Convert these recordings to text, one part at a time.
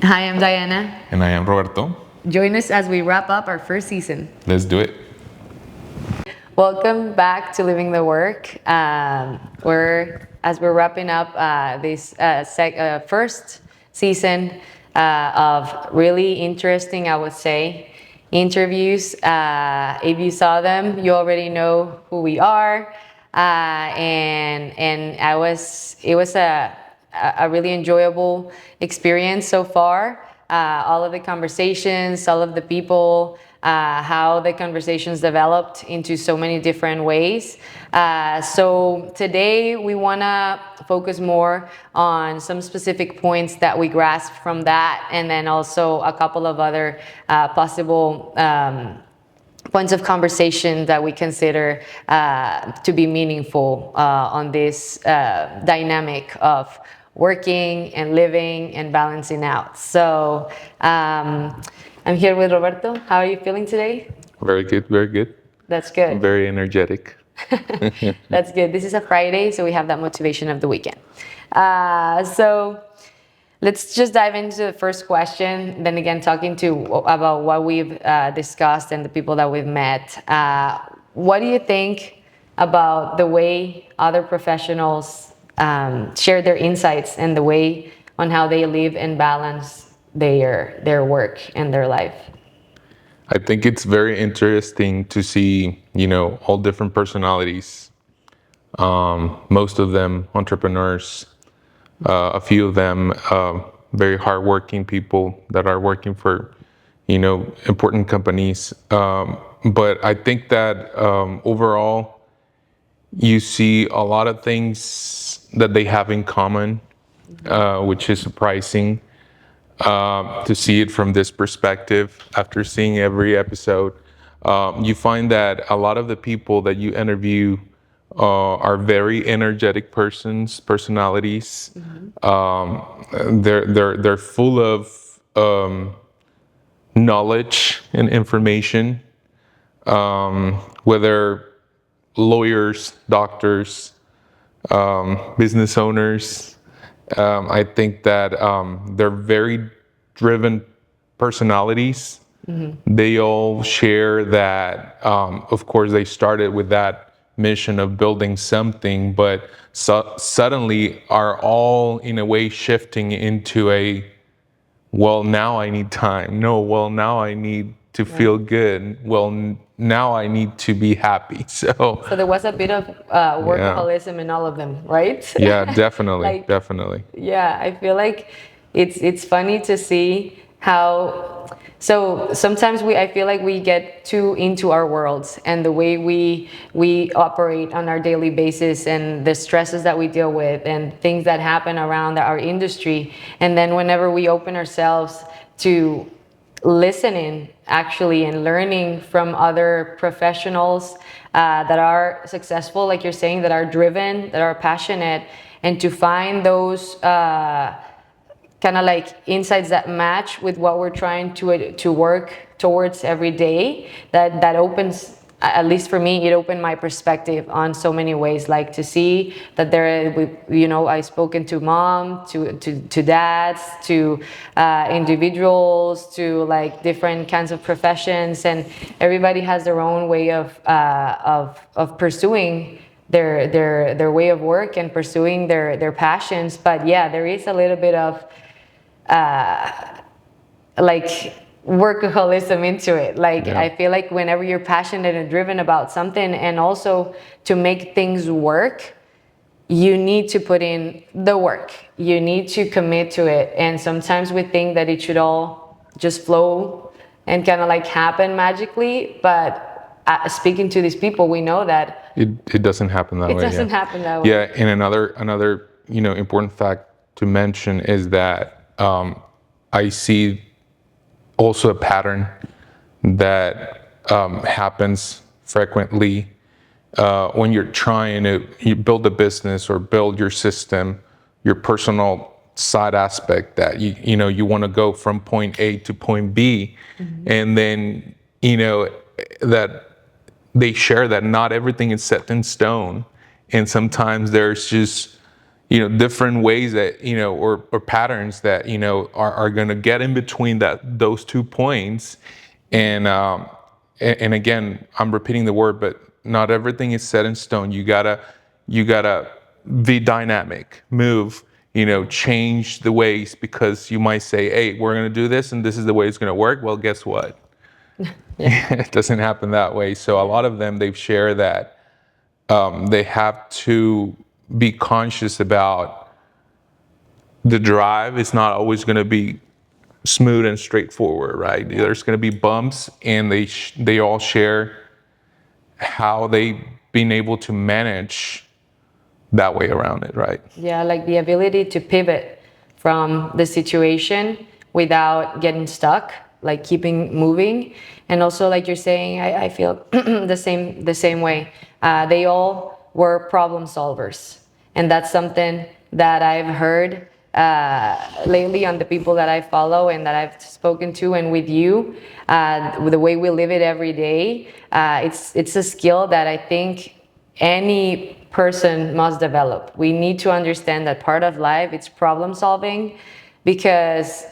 Hi, I'm Diana. And I am Roberto. Join us as we wrap up our first season. Let's do it. Welcome back to Living the Work. As we're wrapping up this first season of really interesting, I would say, interviews. If you saw them, you already know who we are, and it was a really enjoyable experience so far. All of the conversations, all of the people, how the conversations developed into so many different ways. So today we want to focus more on some specific points that we grasped from that, and then also a couple of other possible points of conversation that we consider to be meaningful on this dynamic of working and living and balancing out. So I'm here with Roberto. How are you feeling today? Very good, very good. That's good. Very energetic. That's good. This is a Friday, so we have that motivation of the weekend. So let's just dive into the first question. Then again, talking about what we've discussed and the people that we've met. What do you think about the way other professionals share their insights and the way on how they live and balance their work and their life? I think it's very interesting to see, all different personalities. Most of them entrepreneurs, a few of them very hardworking people that are working for, important companies. But I think that overall, you see a lot of things that they have in common, which is surprising to see it from this perspective. After seeing every episode, you find that a lot of the people that you interview are very energetic personalities. They're full of knowledge and information, whether lawyers, doctors, business owners. I think that they're very driven personalities. They all share that, of course, they started with that mission of building something, but suddenly are all in a way shifting into well, now I need time. No, well, now I need to feel good. Well, now I need to be happy. So there was a bit of workaholism in all of them, right? Yeah, definitely, Like, definitely. yeah, I feel like it's funny to see how. So sometimes I feel like we get too into our worlds and the way we operate on our daily basis and the stresses that we deal with and things that happen around our industry. And then whenever we open ourselves to listening actually and learning from other professionals that are successful, like you're saying, that are driven, that are passionate, and to find those kind of like insights that match with what we're trying to work towards every day, that opens, at least for me, it opened my perspective on so many ways. Like to see that I've spoken to mom, to dads, to individuals, to like different kinds of professions, and everybody has their own way of pursuing their way of work and pursuing their passions. But yeah, there is a little bit of like workaholism into it. Like, yeah. I feel like whenever you're passionate and driven about something, and also to make things work, you need to put in the work. You need to commit to it. And sometimes we think that it should all just flow and kind of like happen magically. But speaking to these people, we know that it doesn't happen that way. It doesn't happen that way. Yeah, and another important fact to mention is that I see also a pattern that happens frequently when you're trying to build a business or build your system, your personal side aspect, that you want to go from point A to point B, and then that they share that not everything is set in stone, and sometimes there's just different ways that, or patterns that, are going to get in between those 2 points. And, and again, I'm repeating the word, but not everything is set in stone. You gotta be dynamic, move, change the ways, because you might say, hey, we're going to do this and this is the way it's going to work. Well, guess what? Yeah. It doesn't happen that way. So a lot of them, they've shared that they have to be conscious about the drive. It's not always going to be smooth and straightforward, right? There's going to be bumps, and they all share how they've been able to manage that way around it, right? Yeah, like the ability to pivot from the situation without getting stuck, like keeping moving. And also, like you're saying, I feel the same way. They all were problem solvers, and that's something that I've heard lately on the people that I follow and that I've spoken to, and with you, with the way we live it every day. It's a skill that I think any person must develop. We need to understand that part of life it's problem solving, because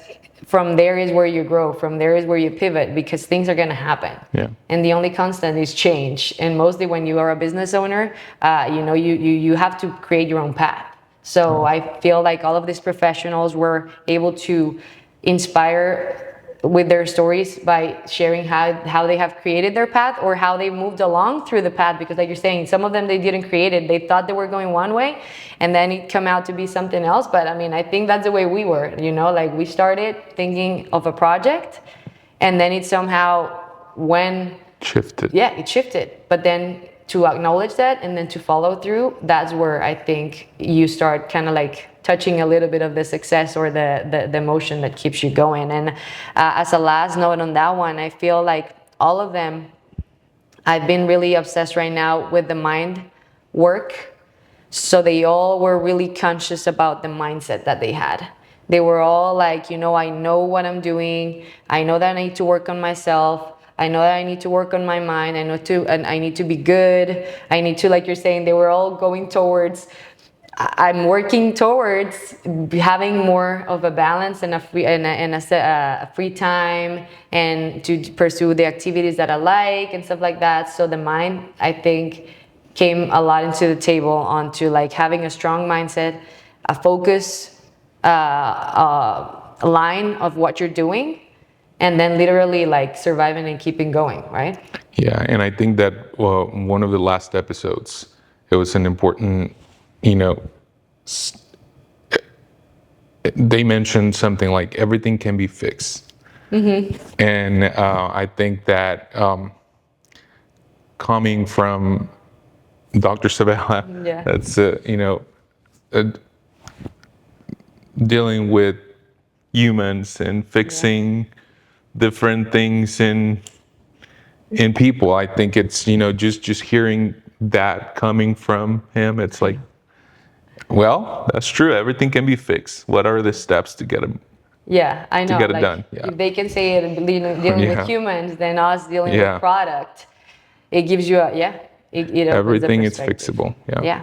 from there is where you grow, from there is where you pivot, because things are going to happen. Yeah. And the only constant is change. And mostly when you are a business owner, you have to create your own path. So I feel like all of these professionals were able to inspire with their stories by sharing how they have created their path, or how they moved along through the path. Because like you're saying, some of them, they didn't create it. They thought they were going one way, and then it come out to be something else. But I mean, I think that's the way we were, like we started thinking of a project, and then it somehow Shifted. yeah, it shifted. But then to acknowledge that and then to follow through, that's where I think you start kind of like touching a little bit of the success, or the emotion that keeps you going. And as a last note on that one, I feel like all of them, I've been really obsessed right now with the mind work. So they all were really conscious about the mindset that they had. They were all like, I know what I'm doing. I know that I need to work on myself. I know that I need to work on my mind. And I need to be good. I need to, like you're saying, they were all going towards, I'm working towards having more of a balance and a free time, and to pursue the activities that I like and stuff like that. So the mind, I think, came a lot into the table onto like having a strong mindset, a focus line of what you're doing, and then literally like surviving and keeping going, right? Yeah, and I think that one of the last episodes, it was an important, you know, they mentioned something like everything can be fixed. And I think that coming from Dr. Sabella, Yeah. that's uh, dealing with humans and fixing different things in people. I think it's just hearing that coming from him. It's like, well, that's true. Everything can be fixed. What are the steps to get them Yeah, I to know. get it Like done? Yeah. if they can say it dealing with Yeah. humans, then us dealing with Yeah. product, it gives you it opens the Everything is perspective. fixable. Yeah. Yeah.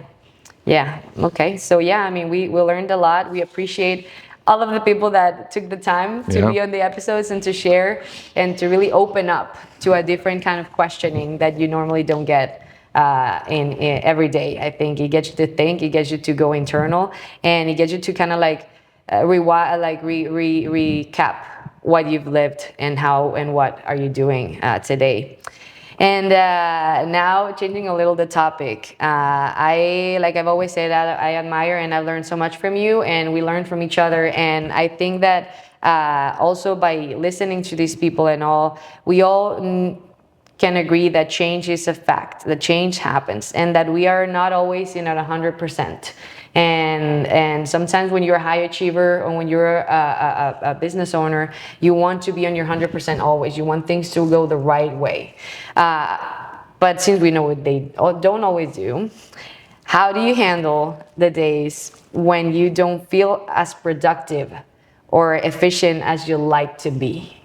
Yeah. Okay. So yeah, I mean, we learned a lot. We appreciate all of the people that took the time to Yeah. be on the episodes and to share and to really open up to a different kind of questioning that you normally don't get in every day. I think it gets you to think, it gets you to go internal, and it gets you to kind of like recap what you've lived and how and what are you doing today. And now changing a little the topic, I've always said, I admire and I've learned so much from you, and we learn from each other. And I think that also by listening to these people and all, we all can agree that change is a fact, that change happens, and that we are not always in at 100%. And sometimes when you're a high achiever, or when you're a business owner, you want to be on your 100% always. You want things to go the right way. But since we know what they don't always do, how do you handle the days when you don't feel as productive or efficient as you like to be?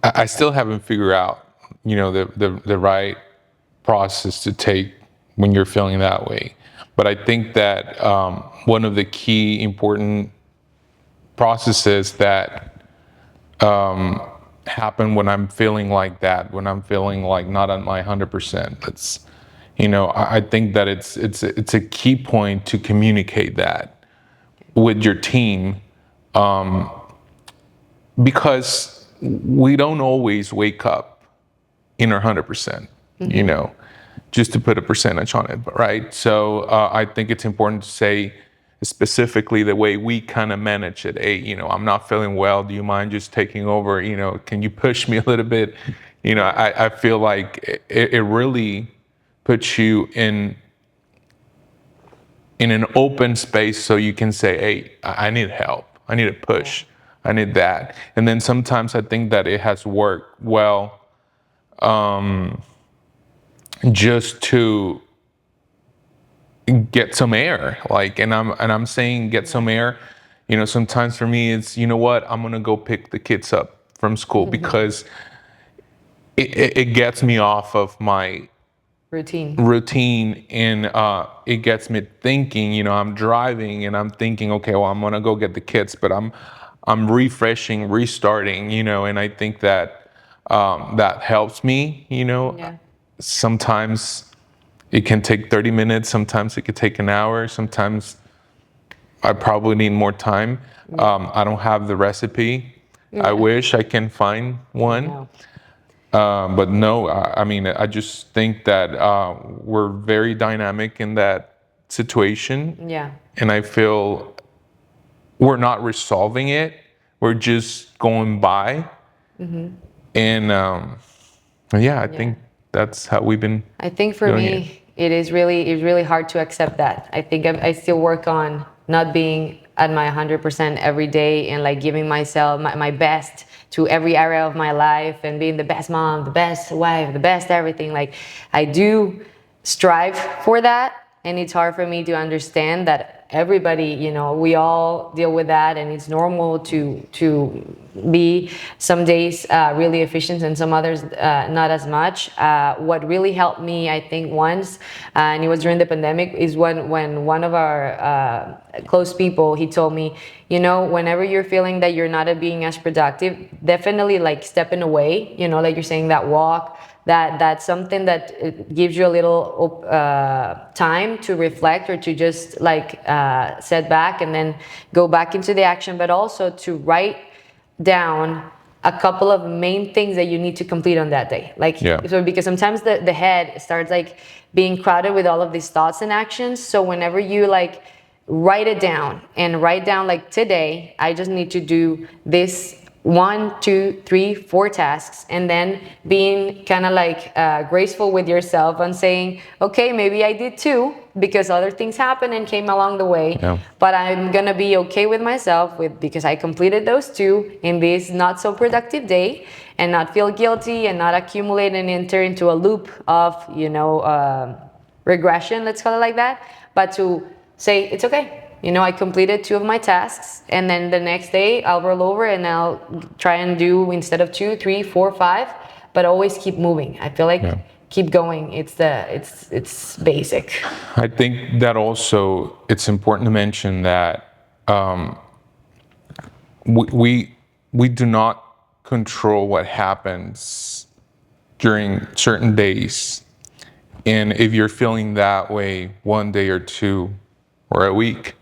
I still haven't figured out, the right process to take when you're feeling that way. But I think that one of the key important processes that happen when I'm feeling like that, when I'm feeling like not at my 100%, that's, I think that it's a key point to communicate that with your team, because we don't always wake up in our 100%, just to put a percentage on it, right? So I think it's important to say specifically the way we kind of manage it. Hey, I'm not feeling well. Do you mind just taking over? Can you push me a little bit? I feel like it really puts you in an open space so you can say, hey, I need help. I need a Yeah. push. I need that. And then sometimes I think that it has worked well, just to get some air. Like, and I'm saying get some Yeah. air. Sometimes for me it's, what, I'm gonna go pick the kids up from school because it gets me off of my Routine. routine, and it gets me thinking. I'm driving and I'm thinking, okay, well, I'm gonna go get the kids, but I'm refreshing, restarting, and I think that that helps me. Yeah. Sometimes it can take 30 minutes, sometimes it could take an hour, sometimes I probably need more time. Yeah. I don't have the recipe. I Yeah. wish I can find I one. know. But no, I mean, I just think that we're very dynamic in that situation. Yeah. And I feel we're not resolving it, we're just going by. And yeah, I Yeah. think that's how we've been I think for doing it. me, it's really hard to accept that. I think I still work on not being at my 100% every day and like giving myself my best to every area of my life and being the best mom, the best wife, the best everything. Like I do strive for that, and it's hard for me to understand that everybody, we all deal with that, and it's normal to be some days really efficient and some others not as much. What really helped me, I think, once, and it was during the pandemic, is when one of our close people, he told me, whenever you're feeling that you're not being as productive, definitely like stepping away, like you're saying, that walk, that's something that gives you a little time to reflect, or to just like set back and then go back into the action, but also to write down a couple of main things that you need to complete on that day. Like, Yeah. so because sometimes the head starts like being crowded with all of these thoughts and actions. So whenever you like write it down, and write down like, today I just need to do this 1, 2, 3, 4 tasks, and then being kind of like graceful with yourself and saying, okay, maybe I did 2 because other things happened and came along the way, Yeah. but I'm gonna be okay with myself because I completed those 2 in this not so productive day, and not feel guilty and not accumulate and enter into a loop of regression, let's call it like that, but to say it's okay. I completed 2 of my tasks, and then the next day I'll roll over and I'll try and do, instead of 2, 3, 4, 5, but always keep moving. I feel like Yeah. keep going. It's basic. I think that also it's important to mention that we do not control what happens during certain days. And if you're feeling that way one day or 2 or a week,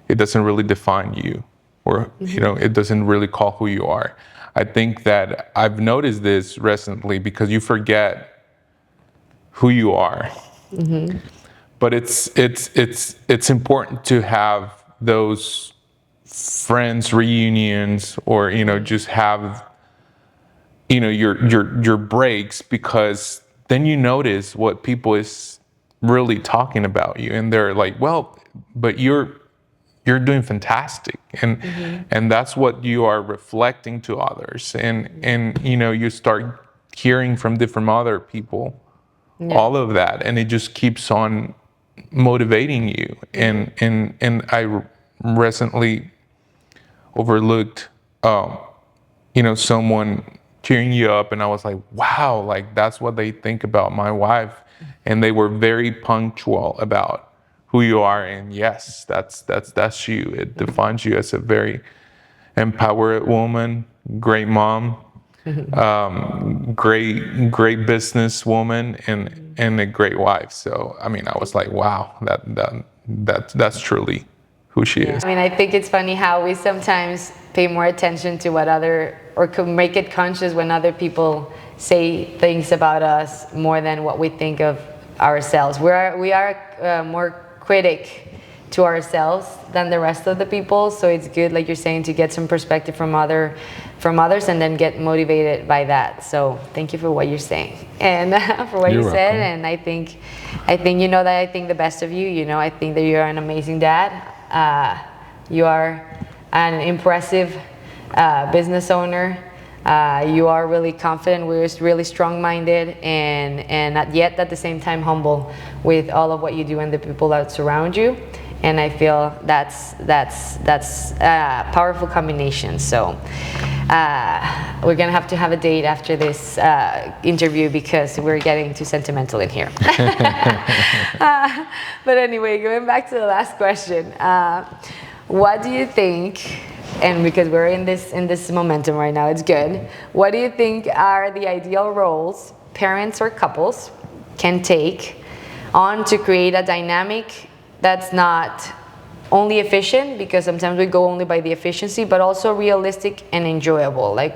it doesn't really define you, or it doesn't really call who you are. I think that I've noticed this recently because you forget who you are. But it's important to have those friends reunions, or just have your breaks, because then you notice what people is really talking about you, and they're like, well, but you're doing fantastic, and that's what you are reflecting to others, and you start hearing from different other people Yeah. all of that, and it just keeps on motivating you. And I recently overlooked someone cheering you up, and I was like, wow, like that's what they think about my wife. And they were very punctual about who you are, and yes, that's you. It defines you as a very empowered woman, great mom, great businesswoman, and a great wife. So I mean, I was like, wow, that's truly who she Yeah. is. I mean, I think it's funny how we sometimes pay more attention to what other, or can make it conscious when other people say things about us more than what we think of ourselves. We are more critic to ourselves than the rest of the people. So it's good, like you're saying, to get some perspective from others and then get motivated by that. So thank you for what you're saying and for what you You're said. welcome. And I think you know that I think the best of you. You know, I think that you're an amazing dad. You are an impressive business owner. You are really confident. We're really strong-minded, and yet at the same time humble with all of what you do and the people that surround you. And I feel that's a powerful combination. So we're gonna have to have a date after this interview because we're getting too sentimental in here. But anyway, going back to the last question, what do you think? And because we're in this momentum right now, it's good. What do you think are the ideal roles parents or couples can take on to create a dynamic that's not only efficient, because sometimes we go only by the efficiency, but also realistic and enjoyable? Like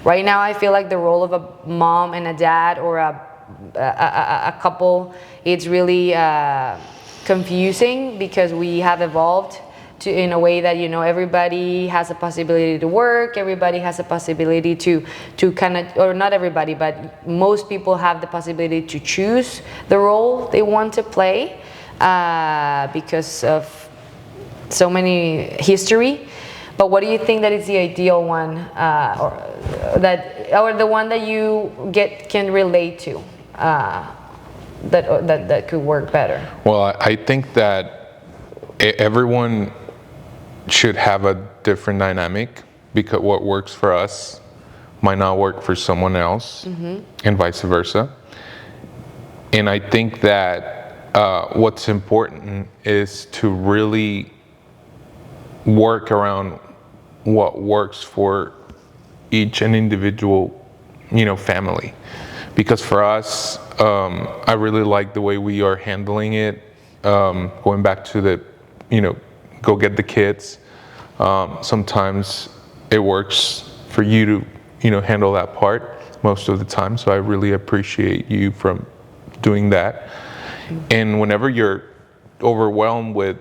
right now, I feel like the role of a mom and a dad, or a couple, it's really confusing because we have evolved in a way that, you know, everybody has a possibility to work, everybody has a possibility to kind of, or not everybody, but most people have the possibility to choose the role they want to play because of so many history. But what do you think that is the ideal one, or the one that you can relate to, that could work better? Well, I think that everyone should have a different dynamic, because what works for us might not work for someone else, and vice versa. And I think that what's important is to really work around what works for each and individual, family. Because for us, I really like the way we are handling it. Going back to the, go get the kids. Sometimes it works for you to, handle that part most of the time. So I really appreciate you from doing that. And whenever you're overwhelmed with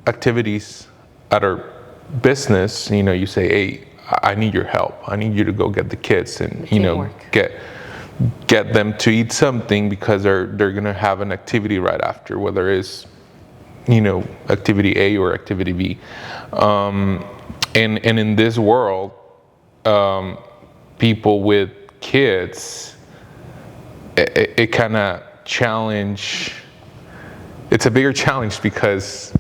activities at our business, you say, hey, I need your help. I need you to go get the kids and, Teamwork. get them to eat something, because they're gonna have an activity right after, whether it's, activity A or activity B. And in this world, people with kids, it kind of challenge. It's a bigger challenge because,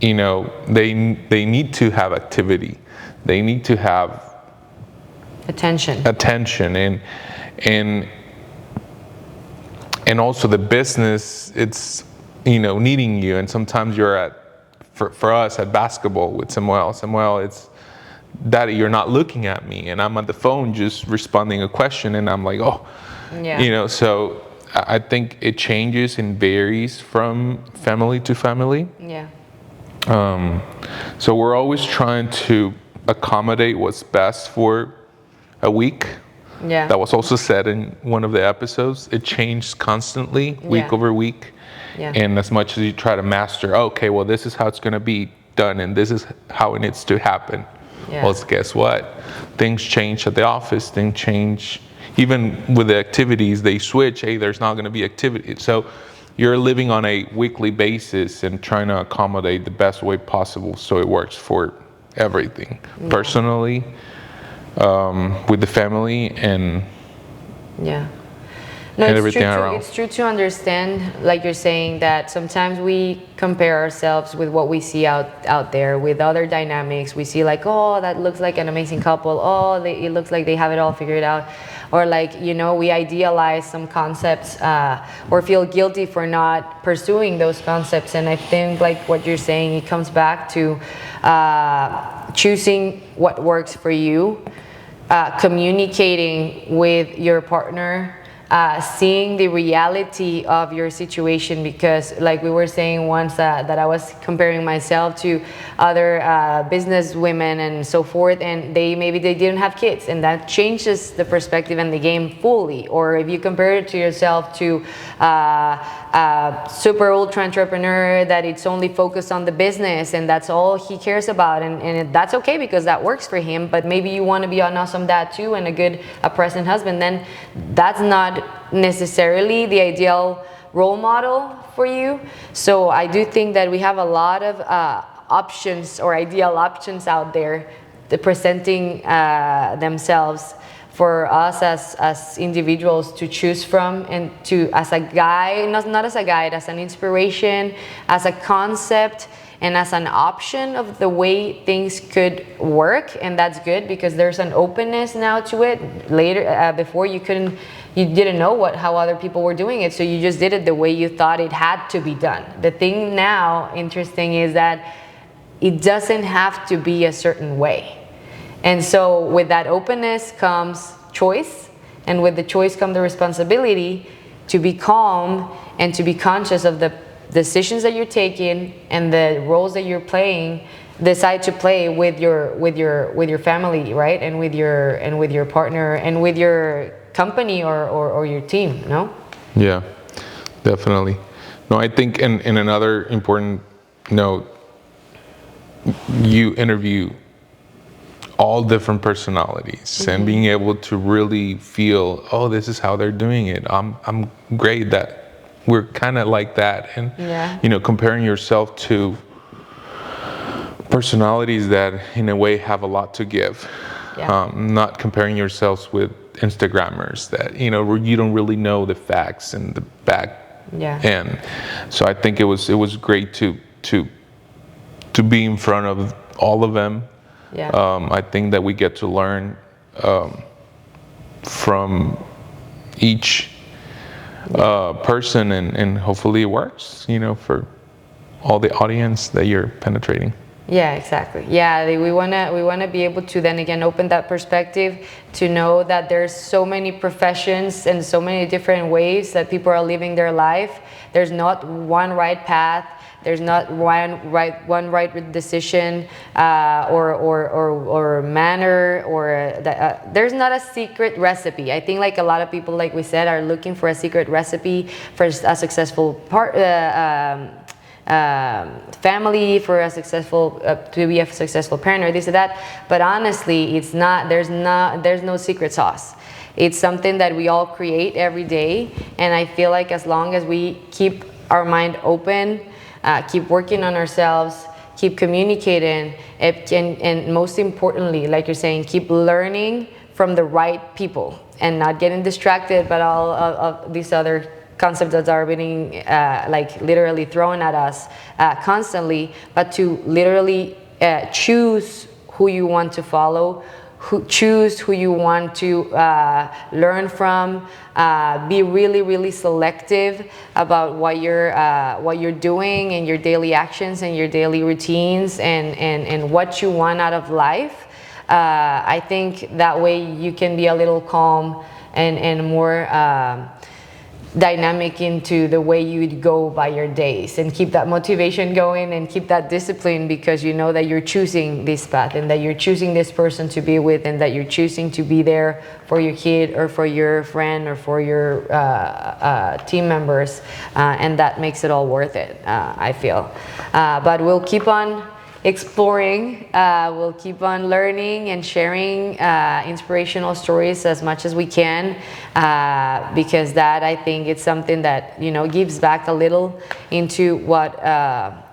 they need to have activity, they need to have Attention. and also the business, it's, needing you. And sometimes you're for us at basketball with Samuel, it's, Daddy, you're not looking at me, and I'm on the phone just responding a question, and I'm like, oh, Yeah. So I think it changes and varies from family to family. Yeah. So we're always trying to accommodate what's best for a week. Yeah. That was also said in one of the episodes. It changed constantly, week Yeah. over week. Yeah. And as much as you try to master, okay, well, this is how it's going to be done, and this is how it needs to happen. Yeah. Well, guess what? Things change at the office. Things change. Even with the activities, they switch. Hey, there's not going to be activity. So you're living on a weekly basis and trying to accommodate the best way possible so it works for everything. Yeah. Personally, with the family, and Yeah. No, and it's everything true around. It's true to understand, like you're saying, that sometimes we compare ourselves with what we see out there with other dynamics. We see like, oh, that looks like an amazing couple. Oh, it looks like they have it all figured out. or like, you know, we idealize some concepts, or feel guilty for not pursuing those concepts. And I think like what you're saying, it comes back to choosing what works for you, communicating with your partner, seeing the reality of your situation, because like we were saying once, that I was comparing myself to other business women and so forth, and maybe they didn't have kids, and that changes the perspective and the game fully. Or if you compare it to yourself to a super ultra entrepreneur that it's only focused on the business and that's all he cares about, and that's okay because that works for him, but maybe you want to be an awesome dad too and a present husband, then that's not necessarily the ideal role model for you. So I do think that we have a lot of options or ideal options out there, presenting themselves for us as individuals to choose from, and to, as a guide, not as a guide, as an inspiration, as a concept, and as an option of the way things could work. And that's good because there's an openness now to it. Later, before you didn't know how other people were doing it, so you just did it the way you thought it had to be done. The thing now, interesting, is that it doesn't have to be a certain way. And so with that openness comes choice, and with the choice comes the responsibility to be calm and to be conscious of the decisions that you're taking and the roles that you're playing, decide to play with your family, right? And with your partner and with your company or your team, no? Yeah, definitely. No, I think in another important note, you interview all different personalities, and being able to really feel, oh, this is how they're doing it. I'm great that we're kind of like that. And you know, comparing yourself to personalities that in a way have a lot to give. Not comparing yourselves with Instagrammers that, you know, you don't really know the facts and the back end. So I think it was great to be in front of all of them. I think that we get to learn from each person, and hopefully it works, you know, for all the audience that you're penetrating. Yeah, exactly. Yeah, we wanna be able to then again open that perspective to know that there's so many professions and so many different ways that people are living their life. There's not one right path. There's not one right decision or manner, or there's not a secret recipe. I think like a lot of people, like we said, are looking for a secret recipe for a successful family, for a successful to be a successful parent, or this or that. But honestly, it's not. There's no secret sauce. It's something that we all create every day, and I feel like as long as we keep our mind open, keep working on ourselves, keep communicating, and most importantly, like you're saying, keep learning from the right people and not getting distracted by all of these other concepts that are being like literally thrown at us constantly, but to literally choose who you want to follow, choose who you want to learn from, be really selective about what you're doing and your daily actions and your daily routines and what you want out of life. I think that way you can be a little calm and more dynamic into the way you would go by your days, and keep that motivation going and keep that discipline, because you know that you're choosing this path and that you're choosing this person to be with, and that you're choosing to be there for your kid or for your friend or for your team members, and that makes it all worth it, I feel. But we'll keep on exploring, we'll keep on learning and sharing inspirational stories as much as we can, because that, I think, it's something that, you know, gives back a little into what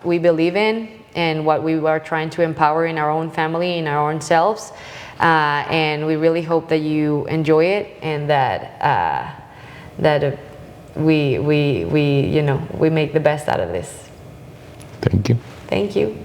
we believe in and what we are trying to empower in our own family, in our own selves, and we really hope that you enjoy it, and that we you know, we make the best out of this. Thank you. Thank you.